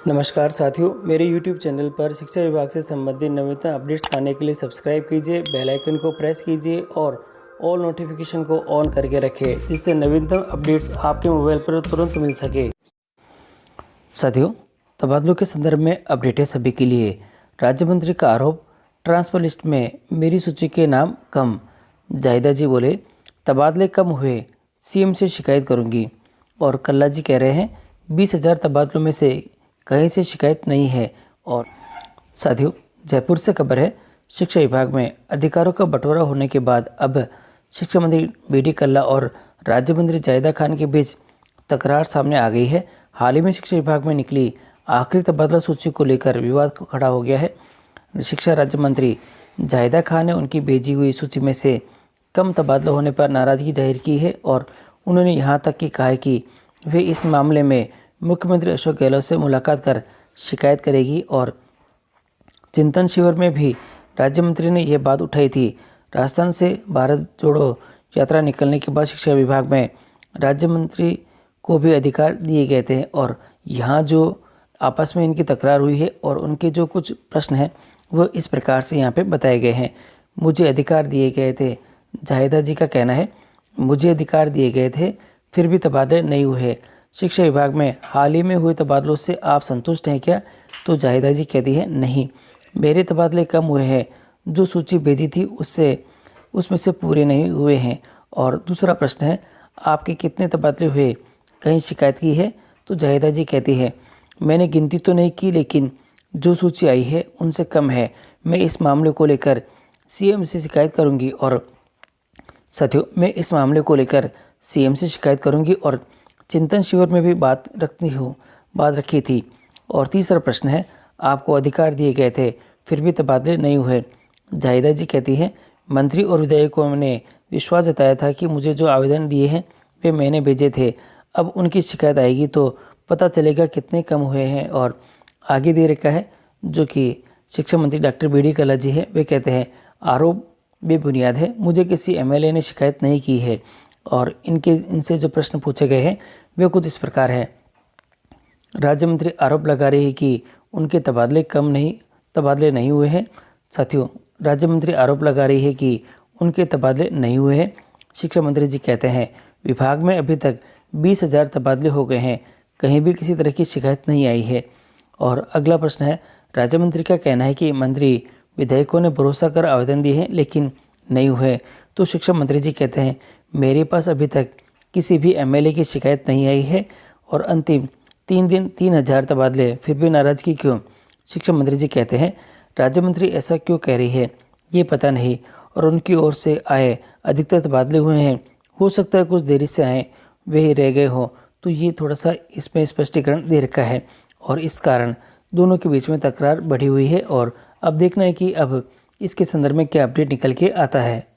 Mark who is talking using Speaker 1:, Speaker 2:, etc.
Speaker 1: नमस्कार साथियों, मेरे YouTube चैनल पर शिक्षा विभाग से संबंधित नवीनतम अपडेट्स पाने के लिए सब्सक्राइब कीजिए, बेल आइकन को प्रेस कीजिए और ऑल नोटिफिकेशन को ऑन करके रखें, जिससे नवीनतम अपडेट्स आपके मोबाइल पर तुरंत मिल सके। साथियों, तबादलों के संदर्भ में अपडेट है सभी के लिए। राज्य मंत्री का आरोप, ट्रांसफर लिस्ट में मेरी सूची के नाम कम। जाहिदा जी बोले, तबादले कम हुए, सीएम से शिकायत करूंगी। और कल्ला जी कह रहे हैं 20,000 तबादलों में से कहीं से शिकायत नहीं है। और साथियों, जयपुर से खबर है, शिक्षा विभाग में अधिकारों का बंटवारा होने के बाद अब शिक्षा मंत्री बी.डी. कल्ला और राज्य मंत्री जाहिदा खान के बीच तकरार सामने आ गई है। हाल ही में शिक्षा विभाग में निकली आखिरी तबादला सूची को लेकर विवाद खड़ा हो गया है। शिक्षा राज्य मंत्री जाहिदा खान ने उनकी भेजी हुई सूची में से कम तबादला होने पर नाराजगी जाहिर की है और उन्होंने यहाँ तक कि कहा है कि वे इस मामले में मुख्यमंत्री अशोक गहलोत से मुलाकात कर शिकायत करेगी। और चिंतन शिविर में भी राज्य मंत्री ने यह बात उठाई थी। राजस्थान से भारत जोड़ो यात्रा निकलने के बाद शिक्षा विभाग में राज्य मंत्री को भी अधिकार दिए गए थे और यहाँ जो आपस में इनकी तकरार हुई है और उनके जो कुछ प्रश्न हैं वो इस प्रकार से यहाँ पे बताए गए हैं। मुझे अधिकार दिए गए थे, जाहिदा जी का कहना है, मुझे अधिकार दिए गए थे फिर भी तबादले नहीं हुए। शिक्षा विभाग में हाल ही में हुए तबादलों से आप संतुष्ट हैं क्या? तो जाहिदा जी कहती है नहीं, मेरे तबादले कम हुए हैं, जो सूची भेजी थी उसमें से पूरे नहीं हुए हैं। और दूसरा प्रश्न है, आपके कितने तबादले हुए, कहीं शिकायत की है? तो जाहिदा जी कहती है मैंने गिनती तो नहीं की, लेकिन जो सूची आई है उनसे कम है। मैं इस मामले को लेकर सीएम से शिकायत करूंगी। और साथियों, मैं इस मामले को लेकर सीएम से शिकायत करूंगी और चिंतन शिविर में भी बात रखी थी। और तीसरा प्रश्न है, आपको अधिकार दिए गए थे फिर भी तबादले नहीं हुए। जाहिदा जी कहती हैं मंत्री और विधायकों ने विश्वास जताया था कि मुझे जो आवेदन दिए हैं वे मैंने भेजे थे। अब उनकी शिकायत आएगी तो पता चलेगा कितने कम हुए हैं। और आगे दे रखा है जो कि शिक्षा मंत्री डॉक्टर बी.डी. कल्ला जी है, वे कहते हैं आरोप बेबुनियाद है, मुझे किसी एमएलए ने शिकायत नहीं की है। और इनसे जो प्रश्न पूछे गए हैं वे कुछ इस प्रकार है। राज्य मंत्री आरोप लगा रही है कि उनके तबादले नहीं हुए हैं। साथियों, राज्य मंत्री आरोप लगा रही है कि उनके तबादले नहीं हुए हैं। शिक्षा मंत्री जी कहते हैं विभाग में अभी तक 20,000 तबादले हो गए हैं, कहीं भी किसी तरह की शिकायत नहीं आई है। और अगला प्रश्न है, राज्य मंत्री का कहना है कि मंत्री विधायकों ने भरोसा कर आवेदन दिए हैं लेकिन नहीं हुए। तो शिक्षा मंत्री जी कहते हैं मेरे पास अभी तक किसी भी एमएलए की शिकायत नहीं आई है। और अंतिम 3,000 तबादले फिर भी नाराजगी क्यों? शिक्षा मंत्री जी कहते हैं राज्य मंत्री ऐसा क्यों कह रही है ये पता नहीं, और उनकी ओर से आए अधिकतर तबादले हुए हैं, हो सकता है कुछ देरी से आए वे ही रह गए हो। तो ये थोड़ा सा इसमें स्पष्टीकरण दे रखा है और इस कारण दोनों के बीच में तकरार बढ़ी हुई है। और अब देखना है कि अब इसके संदर्भ में क्या अपडेट निकल के आता है।